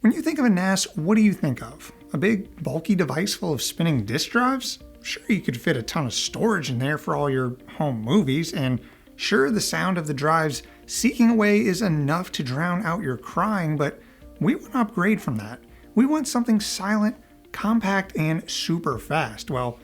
When you think of a NAS, what do you think of? A big, bulky device full of spinning disk drives? Sure, you could fit a ton of storage in there for all your home movies, and sure, the sound of the drives seeking away is enough to drown out your crying, but we want to upgrade from that. We want something silent, compact, and super fast. Well,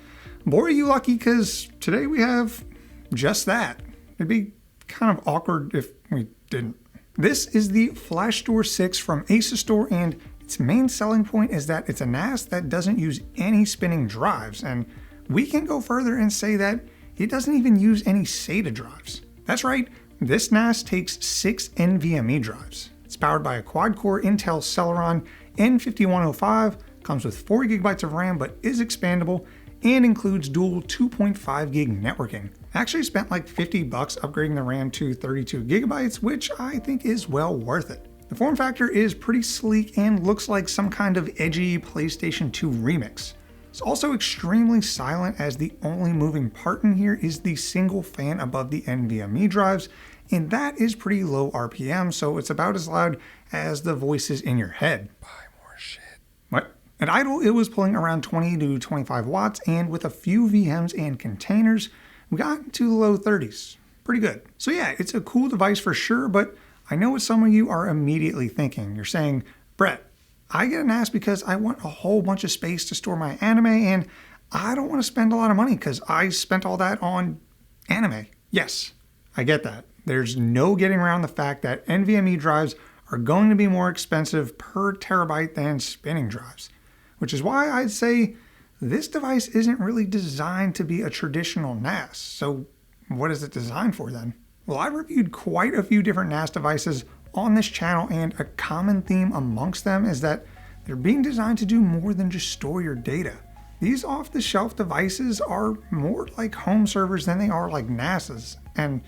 boy, are you lucky, because today we have just that. It'd be kind of awkward if we didn't. This is the Flashstor 6 from Asustor, and its main selling point is that it's a NAS that doesn't use any spinning drives, and we can go further and say that it doesn't even use any SATA drives. That's right, this NAS takes 6 NVMe drives. It's powered by a quad-core Intel Celeron N5105, comes with 4 GB of RAM but is expandable, and includes dual 2.5 gig networking. I actually spent like $50 upgrading the RAM to 32 GB, which I think is well worth it. The form factor is pretty sleek and looks like some kind of edgy PlayStation 2 remix. It's also extremely silent, as the only moving part in here is the single fan above the NVMe drives, and that is pretty low RPM, so it's about as loud as the voices in your head. Buy more shit. What? At idle, it was pulling around 20 to 25 watts, and with a few VMs and containers, we got to the low 30s. Pretty good. So yeah, it's a cool device for sure, but I know what some of you are immediately thinking. You're saying, Brett, I get a NAS because I want a whole bunch of space to store my anime, and I don't want to spend a lot of money because I spent all that on anime. Yes, I get that. There's no getting around the fact that NVMe drives are going to be more expensive per terabyte than spinning drives, which is why I'd say this device isn't really designed to be a traditional NAS. So what is it designed for then? Well, I reviewed quite a few different NAS devices on this channel, and a common theme amongst them is that they're being designed to do more than just store your data. These off-the-shelf devices are more like home servers than they are like NASs. And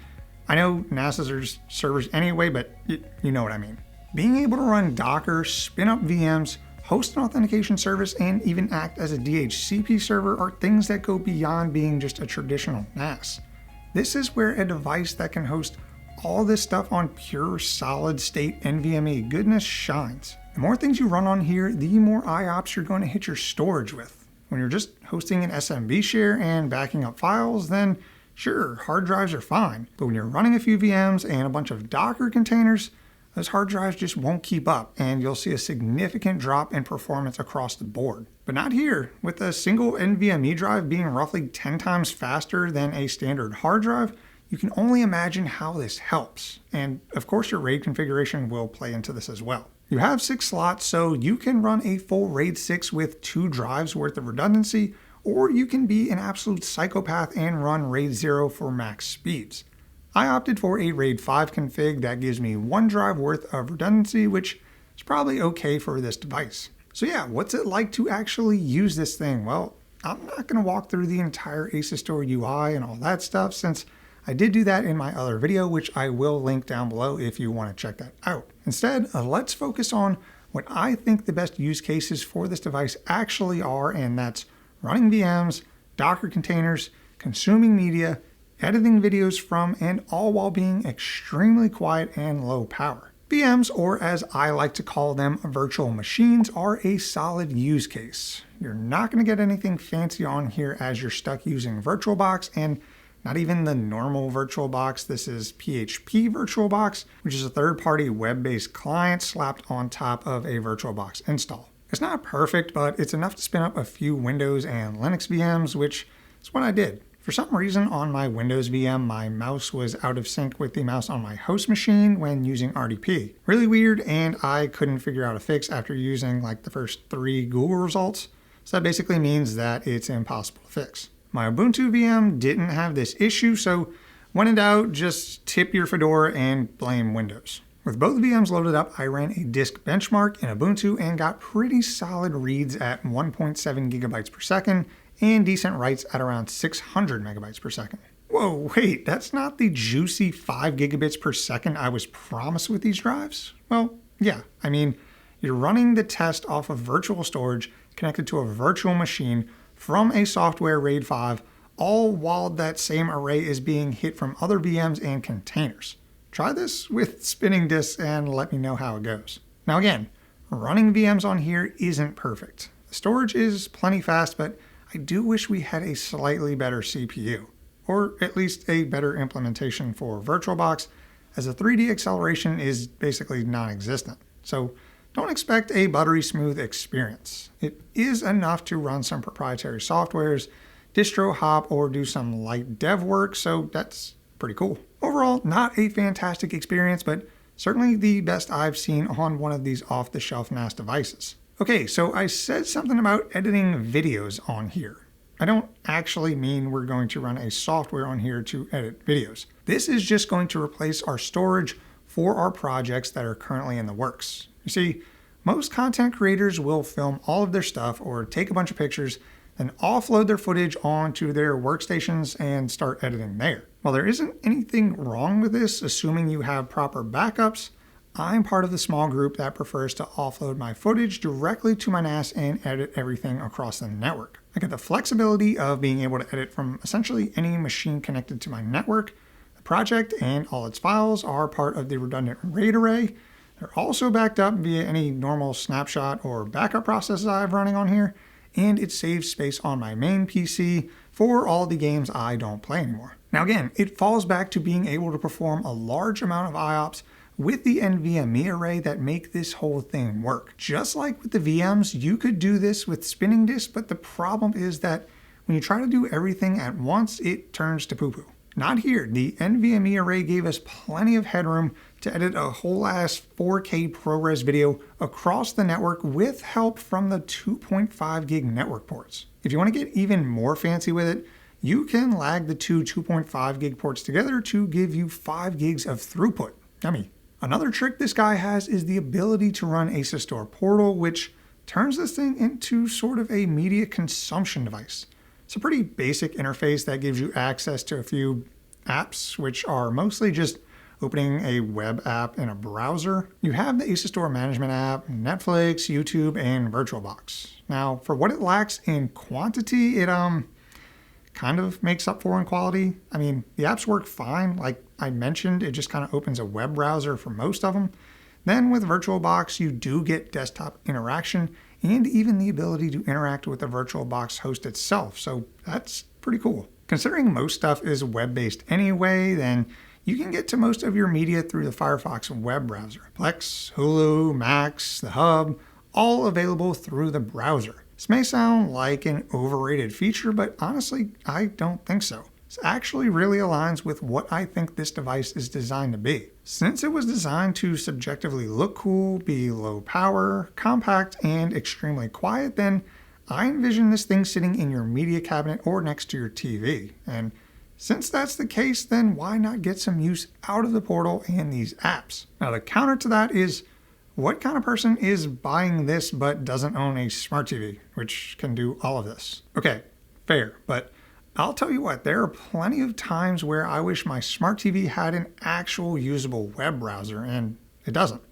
I know NASs are servers anyway, but you know what I mean. Being able to run Docker, spin up VMs, host an authentication service, and even act as a DHCP server are things that go beyond being just a traditional NAS. This is where a device that can host all this stuff on pure solid state NVMe goodness shines. The more things you run on here, the more IOPS you're going to hit your storage with. When you're just hosting an SMB share and backing up files, then sure, hard drives are fine. But when you're running a few VMs and a bunch of Docker containers, those hard drives just won't keep up, and you'll see a significant drop in performance across the board. But not here. With a single NVMe drive being roughly 10 times faster than a standard hard drive, you can only imagine how this helps. And of course, your RAID configuration will play into this as well. You have 6 slots, so you can run a full RAID 6 with 2 drives worth of redundancy, or you can be an absolute psychopath and run RAID 0 for max speeds. I opted for a RAID 5 config that gives me 1 drive worth of redundancy, which is probably okay for this device. So yeah, what's it like to actually use this thing? Well, I'm not going to walk through the entire Asustor UI and all that stuff, since I did do that in my other video, which I will link down below if you want to check that out. Instead, let's focus on what I think the best use cases for this device actually are, and that's running VMs, Docker containers, consuming media, editing videos from, and all while being extremely quiet and low power. VMs, or as I like to call them, virtual machines, are a solid use case. You're not going to get anything fancy on here as you're stuck using VirtualBox, and not even the normal VirtualBox. This is PHP VirtualBox, which is a third-party web-based client slapped on top of a VirtualBox install. It's not perfect, but it's enough to spin up a few Windows and Linux VMs, which is what I did. For some reason on my Windows VM, my mouse was out of sync with the mouse on my host machine when using RDP. Really weird, and I couldn't figure out a fix after using like the first 3 Google results. So that basically means that it's impossible to fix. My Ubuntu VM didn't have this issue, so when in doubt, just tip your Fedora and blame Windows. With both VMs loaded up, I ran a disk benchmark in Ubuntu and got pretty solid reads at 1.7 gigabytes per second and decent writes at around 600 megabytes per second. Whoa, wait, that's not the juicy 5 gigabits per second I was promised with these drives? Well, yeah, I mean, you're running the test off of virtual storage connected to a virtual machine from a software RAID 5, all while that same array is being hit from other VMs and containers. Try this with spinning disks and let me know how it goes. Now again, running VMs on here isn't perfect. The storage is plenty fast, but I do wish we had a slightly better CPU, or at least a better implementation for VirtualBox, as the 3D acceleration is basically non-existent. So don't expect a buttery smooth experience. It is enough to run some proprietary softwares, distro hop, or do some light dev work, so that's pretty cool. Overall, not a fantastic experience, but certainly the best I've seen on one of these off-the-shelf NAS devices. Okay, so I said something about editing videos on here. I don't actually mean we're going to run a software on here to edit videos. This is just going to replace our storage for our projects that are currently in the works. You see, most content creators will film all of their stuff or take a bunch of pictures, then offload their footage onto their workstations and start editing there. While there isn't anything wrong with this, assuming you have proper backups, I'm part of the small group that prefers to offload my footage directly to my NAS and edit everything across the network. I get the flexibility of being able to edit from essentially any machine connected to my network. The project and all its files are part of the redundant RAID array. They're also backed up via any normal snapshot or backup processes I have running on here, and it saves space on my main PC for all the games I don't play anymore. Now again, it falls back to being able to perform a large amount of IOPS with the NVMe array that make this whole thing work. Just like with the VMs, you could do this with spinning disk, but the problem is that when you try to do everything at once, it turns to poo-poo. Not here. The NVMe array gave us plenty of headroom to edit a whole ass 4K ProRes video across the network with help from the 2.5 gig network ports. If you want to get even more fancy with it, you can lag the two 2.5 gig ports together to give you 5 gigs of throughput. Yummy. Another trick this guy has is the ability to run Asustor Portal, which turns this thing into sort of a media consumption device. It's a pretty basic interface that gives you access to a few apps, which are mostly just opening a web app in a browser. You have the Asustor management app, Netflix, YouTube, and VirtualBox. Now, for what it lacks in quantity, it kind of makes up for in quality. I mean, the apps work fine. Like I mentioned, it just kind of opens a web browser for most of them. Then with VirtualBox, you do get desktop interaction and even the ability to interact with the VirtualBox host itself. So that's pretty cool. Considering most stuff is web-based anyway, then you can get to most of your media through the Firefox web browser. Plex, Hulu, Max, the Hub, all available through the browser. This may sound like an overrated feature, but honestly, I don't think so. This actually really aligns with what I think this device is designed to be. Since it was designed to subjectively look cool, be low power, compact, and extremely quiet, then I envision this thing sitting in your media cabinet or next to your TV. And since that's the case, then why not get some use out of the Portal and these apps? Now the counter to that is, what kind of person is buying this but doesn't own a smart TV, which can do all of this? Okay, fair, but I'll tell you what, there are plenty of times where I wish my smart TV had an actual usable web browser, and it doesn't.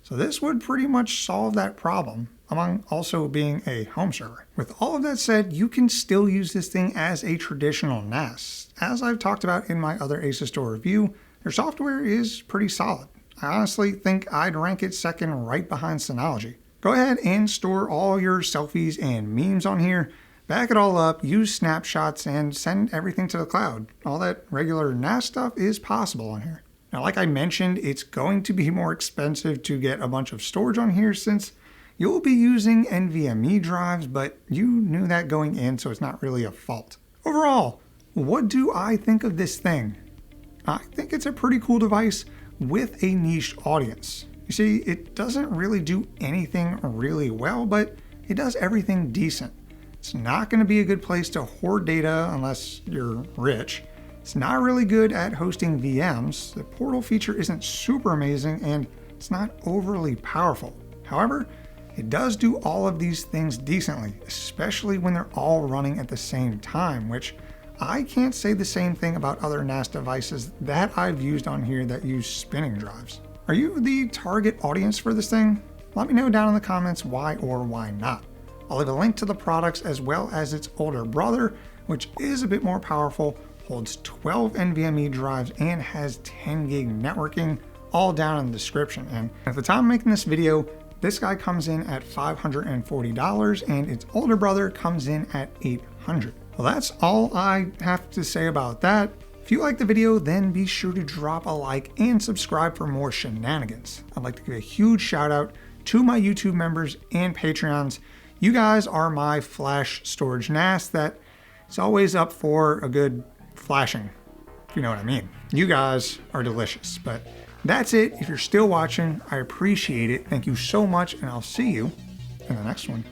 So this would pretty much solve that problem, among also being a home server. With all of that said, you can still use this thing as a traditional NAS. As I've talked about in my other Asustor review, their software is pretty solid. I honestly think I'd rank it second right behind Synology. Go ahead and store all your selfies and memes on here, back it all up, use snapshots, and send everything to the cloud. All that regular NAS stuff is possible on here. Now, like I mentioned, it's going to be more expensive to get a bunch of storage on here since you'll be using NVMe drives, but you knew that going in, so it's not really a fault. Overall, what do I think of this thing? I think it's a pretty cool device with a niche audience. You see, it doesn't really do anything really well, but it does everything decent. It's not going to be a good place to hoard data unless you're rich. It's not really good at hosting VMs. The Portal feature isn't super amazing, and it's not overly powerful. However, it does do all of these things decently, especially when they're all running at the same time, which I can't say the same thing about other NAS devices that I've used on here that use spinning drives. Are you the target audience for this thing? Let me know down in the comments why or why not. I'll leave a link to the products as well as its older brother, which is a bit more powerful, holds 12 NVMe drives, and has 10 gig networking, all down in the description. And at the time of making this video, This guy comes in at $540 and its older brother comes in at $800. Well, that's all I have to say about that. If you liked the video, then be sure to drop a like and subscribe for more shenanigans. I'd like to give a huge shout out to my YouTube members and Patreons. You guys are my flash storage NAS that is always up for a good flashing, if you know what I mean. You guys are delicious, but that's it. If you're still watching, I appreciate it. Thank you so much, and I'll see you in the next one.